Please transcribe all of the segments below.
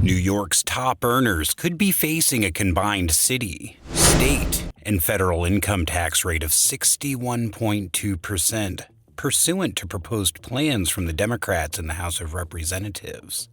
New York's top earners could be facing a combined city, state, and federal income tax rate of 61.2%, pursuant to proposed plans from the Democrats in the House of Representatives.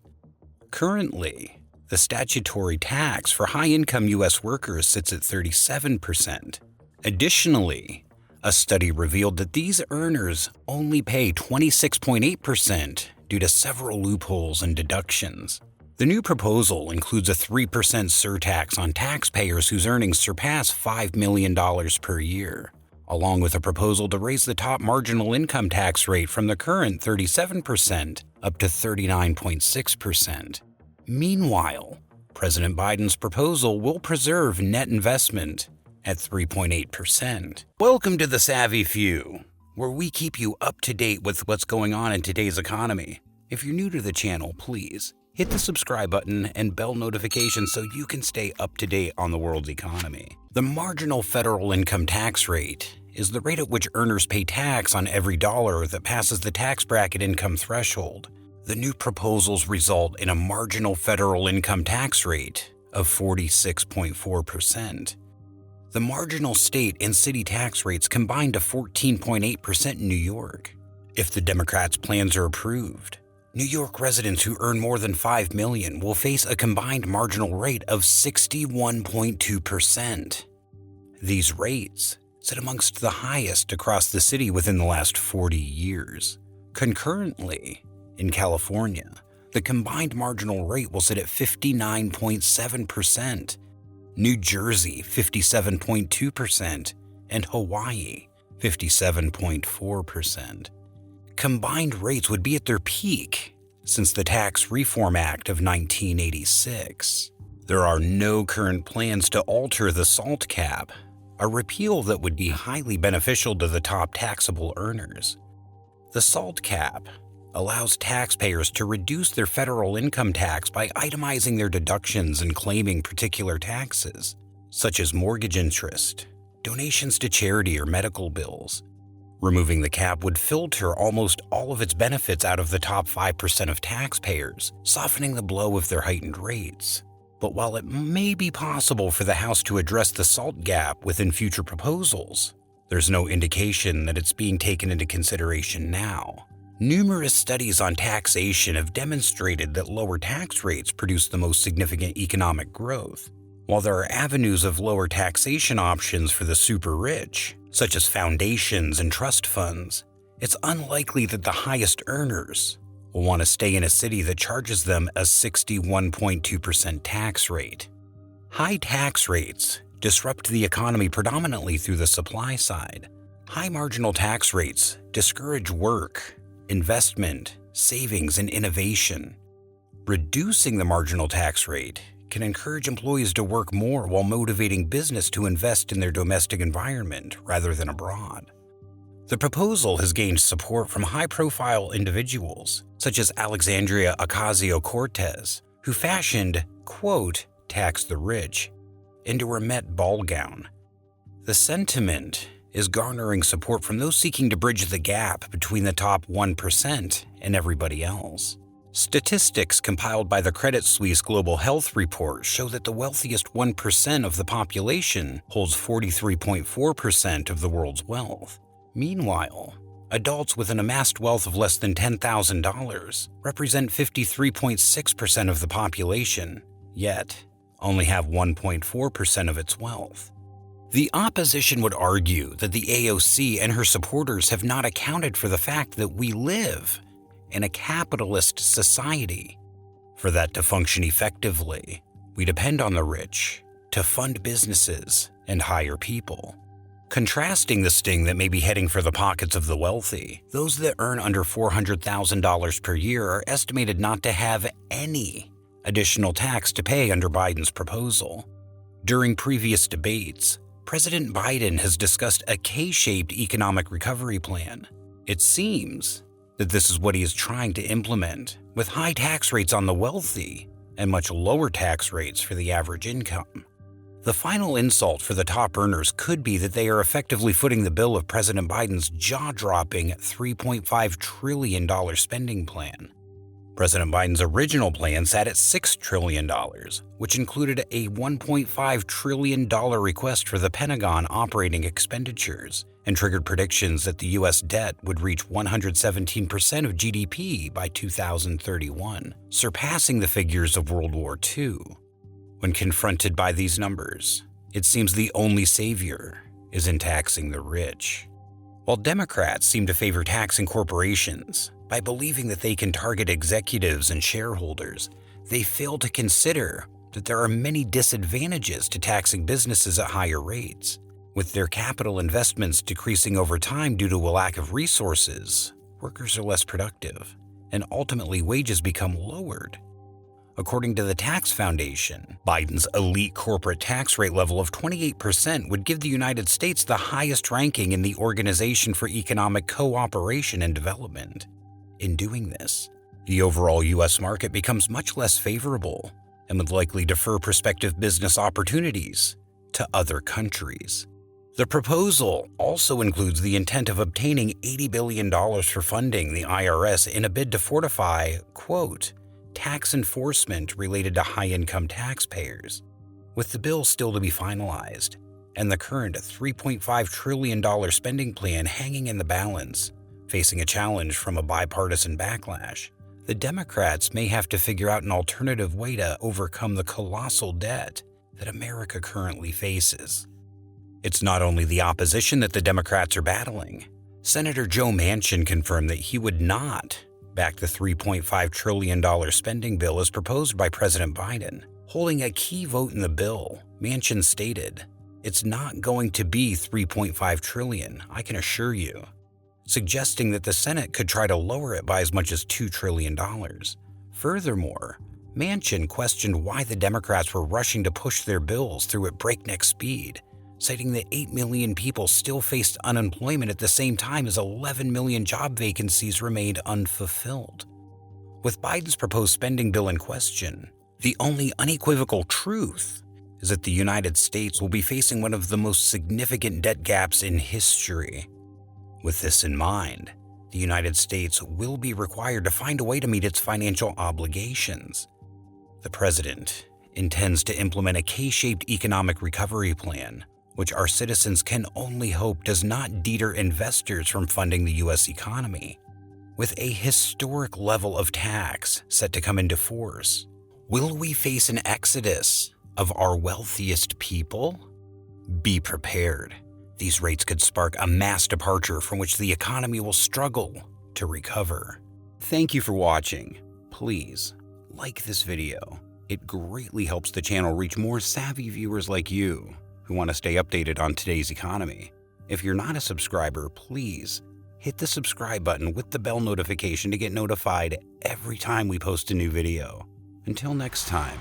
Currently, the statutory tax for high-income U.S. workers sits at 37%. Additionally, a study revealed that these earners only pay 26.8% due to several loopholes and deductions. The new proposal includes a 3% surtax on taxpayers whose earnings surpass $5 million per year, along with a proposal to raise the top marginal income tax rate from the current 37% up to 39.6%. Meanwhile, President Biden's proposal will preserve net investment at 3.8%. Welcome to the Savvy Few, where we keep you up to date with what's going on in today's economy. If you're new to the channel, please hit the subscribe button and bell notification so you can stay up to date on the world's economy. The marginal federal income tax rate is the rate at which earners pay tax on every dollar that passes the tax bracket income threshold. The new proposals result in a marginal federal income tax rate of 46.4%. The marginal state and city tax rates combine to 14.8% in New York. If the Democrats' plans are approved, New York residents who earn more than $5 million will face a combined marginal rate of 61.2%. These rates sit amongst the highest across the city within the last 40 years. Concurrently, in California, the combined marginal rate will sit at 59.7%, New Jersey 57.2%, and Hawaii 57.4%. Combined rates would be at their peak since the Tax Reform Act of 1986. There are no current plans to alter the SALT cap, a repeal that would be highly beneficial to the top taxable earners. The SALT cap allows taxpayers to reduce their federal income tax by itemizing their deductions and claiming particular taxes, such as mortgage interest, donations to charity, or medical bills. Removing the cap would filter almost all of its benefits out of the top 5% of taxpayers, softening the blow of their heightened rates. But while it may be possible for the House to address the SALT gap within future proposals, there's no indication that it's being taken into consideration now. Numerous studies on taxation have demonstrated that lower tax rates produce the most significant economic growth. While there are avenues of lower taxation options for the super rich, such as foundations and trust funds, it's unlikely that the highest earners will want to stay in a city that charges them a 61.2% tax rate. High tax rates disrupt the economy predominantly through the supply side. High marginal tax rates discourage work, investment, savings, and innovation. Reducing the marginal tax rate can encourage employees to work more while motivating business to invest in their domestic environment rather than abroad. The proposal has gained support from high-profile individuals, such as Alexandria Ocasio-Cortez, who fashioned, quote, "tax the rich," into her Met ball gown. The sentiment is garnering support from those seeking to bridge the gap between the top 1% and everybody else. Statistics compiled by the Credit Suisse Global Health Report show that the wealthiest 1% of the population holds 43.4% of the world's wealth. Meanwhile, adults with an amassed wealth of less than $10,000 represent 53.6% of the population, yet only have 1.4% of its wealth. The opposition would argue that the AOC and her supporters have not accounted for the fact that we live in a capitalist society. For that to function effectively, we depend on the rich to fund businesses and hire people. Contrasting the sting that may be heading for the pockets of the wealthy, those that earn under $400,000 per year are estimated not to have any additional tax to pay under Biden's proposal. During previous debates, President Biden has discussed a K-shaped economic recovery plan. It seems that this is what he is trying to implement, with high tax rates on the wealthy and much lower tax rates for the average income. The final insult for the top earners could be that they are effectively footing the bill of President Biden's jaw-dropping $3.5 trillion spending plan. President Biden's original plan sat at $6 trillion, which included a $1.5 trillion request for the Pentagon operating expenditures, and triggered predictions that the U.S. debt would reach 117% of GDP by 2031, surpassing the figures of World War II. When confronted by these numbers, it seems the only savior is in taxing the rich. While Democrats seem to favor taxing corporations by believing that they can target executives and shareholders, they fail to consider that there are many disadvantages to taxing businesses at higher rates. With their capital investments decreasing over time due to a lack of resources, workers are less productive, and ultimately wages become lowered. According to the Tax Foundation, Biden's elite corporate tax rate level of 28% would give the United States the highest ranking in the Organization for Economic Cooperation and Development. In doing this, the overall U.S. market becomes much less favorable and would likely defer prospective business opportunities to other countries. The proposal also includes the intent of obtaining $80 billion for funding the IRS in a bid to fortify, quote, tax enforcement related to high-income taxpayers. With the bill still to be finalized and the current $3.5 trillion spending plan hanging in the balance, facing a challenge from a bipartisan backlash, the Democrats may have to figure out an alternative way to overcome the colossal debt that America currently faces. It's not only the opposition that the Democrats are battling. Senator Joe Manchin confirmed that he would not back the $3.5 trillion spending bill as proposed by President Biden. Holding a key vote in the bill, Manchin stated, "It's not going to be $3.5 trillion, I can assure you," suggesting that the Senate could try to lower it by as much as $2 trillion. Furthermore, Manchin questioned why the Democrats were rushing to push their bills through at breakneck speed, citing that 8 million people still faced unemployment at the same time as 11 million job vacancies remained unfulfilled. With Biden's proposed spending bill in question, the only unequivocal truth is that the United States will be facing one of the most significant debt gaps in history. With this in mind, the United States will be required to find a way to meet its financial obligations. The president intends to implement a K-shaped economic recovery plan, which our citizens can only hope does not deter investors from funding the U.S. economy. With a historic level of tax set to come into force, will we face an exodus of our wealthiest people? Be prepared. These rates could spark a mass departure from which the economy will struggle to recover. Thank you for watching. Please like this video. It greatly helps the channel reach more savvy viewers like you who want to stay updated on today's economy. If you're not a subscriber, please hit the subscribe button with the bell notification to get notified every time we post a new video. Until next time.